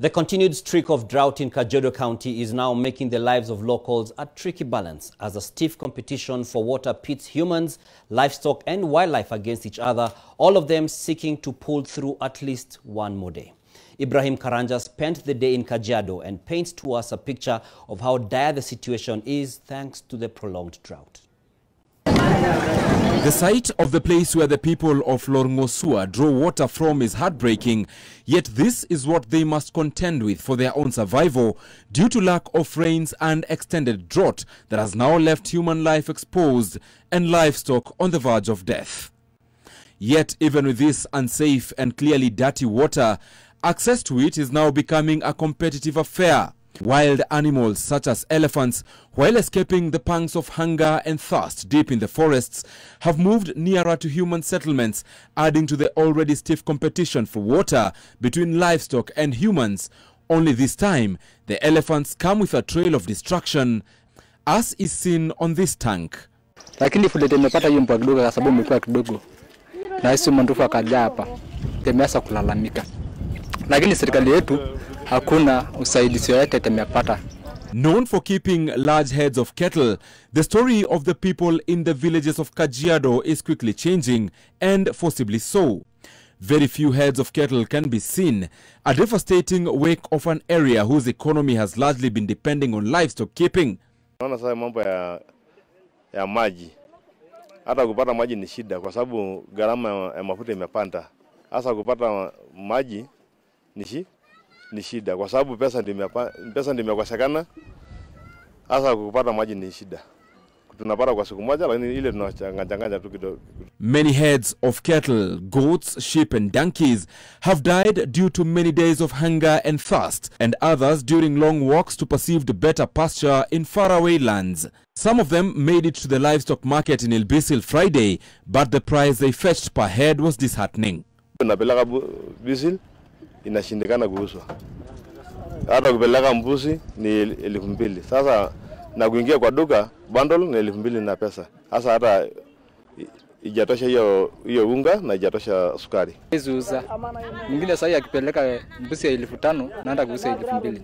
The continued streak of drought in Kajiado County is now making the lives of locals a tricky balance as a stiff competition for water pits humans, livestock and wildlife against each other, all of them seeking to pull through at least one more day. Ibrahim Karanja spent the day in Kajiado and paints to us a picture of how dire the situation is thanks to the prolonged drought. The sight of the place where the people of Lorngosua draw water from is heartbreaking, yet this is what they must contend with for their own survival due to lack of rains and extended drought that has now left human life exposed and livestock on the verge of death. Yet even with this unsafe and clearly dirty water, access to it is now becoming a competitive affair. Wild animals such as elephants, while escaping the pangs of hunger and thirst deep in the forests, have moved nearer to human settlements, adding to the already stiff competition for water between livestock and humans. Only this time, the elephants come with a trail of destruction, as is seen on this tank. Lakini fulete nimepata hiyo mvua kidogo kwa sababu imekuwa kidogo. Na hisi mandufu akaja hapa. Temeasa kulalamika. Lakini serikali yetu hakuna usaidizi yote tumepata. Known for keeping large heads of cattle, the story of the people in the villages of Kajiado is quickly changing, and forcibly so. Very few heads of cattle can be seen, a devastating wake of an area whose economy has largely been depending on livestock keeping. Naona sasa mambo ya maji. Hata kupata maji ni shida kwa sababu gharama ya mafuta imepanda. Hasa kupata maji ni shida kwa sababu pesa ndio imekosekana. Hasa kupata maji ni shida. Tunapata kwa siku moja lakini ile tunachanganya tu kidogo. Many heads of cattle, goats, sheep and donkeys have died due to many days of hunger and thirst, and others during long walks to perceived better pasture in faraway lands. Some of them made it to the livestock market in Ilbisil Friday, but the price they fetched per head was disheartening. Tunapeleka Bisil inashindikana kuuzwa. Hata kupeleka mbuzi ni 2,000. Sasa na kuingia kwa duka bundle ni 2,000 na pesa. Sasa hata ijatosha hiyo unga na ijatosha sukari. Izuza. Mwingine sasa akipeleka mbuzi ya 5,000 naenda kuuza 2,000.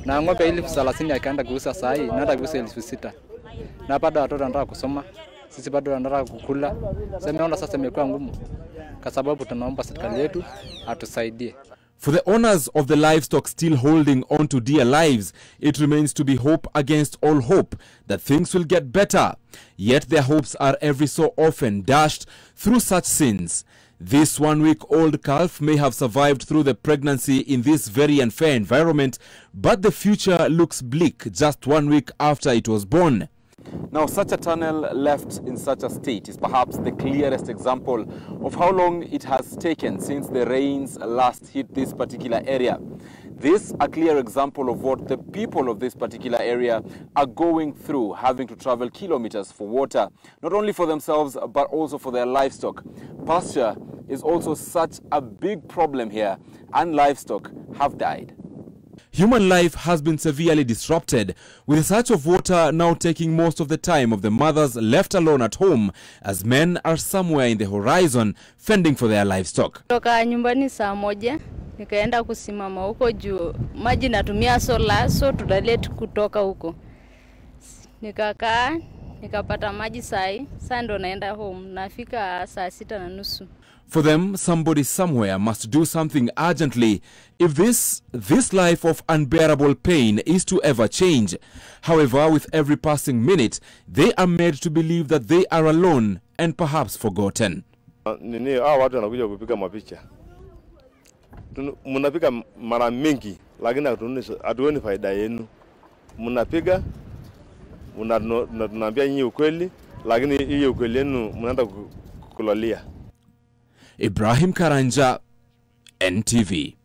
Na ng'ombe 30,000 akaenda kuuza saa hii naenda kuuza 6,000. Na bado watoto wanataka kusoma. Sisi bado wanataka kukula. Sasa naona sasa imekuwa ngumu. Kwa sababu tunaomba serikali yetu atusaidie. For the owners of the livestock still holding on to dear lives, it remains to be hope against all hope that things will get better. Yet their hopes are every so often dashed through such sins. This one-week-old calf may have survived through the pregnancy in this very unfair environment, but the future looks bleak just 1 week after it was born. Now, such a tunnel left in such a state is perhaps the clearest example of how long it has taken since the rains last hit this particular area. This a clear example of what the people of this particular area are going through, having to travel kilometers for water, not only for themselves, but also for their livestock. Pasture is also such a big problem here, and livestock have died. Human life has been severely disrupted, with the search of water now taking most of the time of the mothers left alone at home, as men are somewhere in the horizon fending for their livestock. Toka nyumbani saa moja, nikaenda kusimama huko juu. Maji natumia sola, so tudalete kutoka huko. Nikakaa, nikapata maji sai, sasa ndo naenda home. Nafika saa 6:30. For them, somebody somewhere must do something urgently if this life of unbearable pain is to ever change. However, with every passing minute, they are made to believe that they are alone and perhaps forgotten. Nini watu wanakuja kupiga mapicha. Mnapiga mara mingi lakini hatuoni faida yenu. Mnapiga tunaambia nyinyi ukweli lakini hiyo ukweli yenu mnaenda kulalia. Ibrahim Karanja, NTV.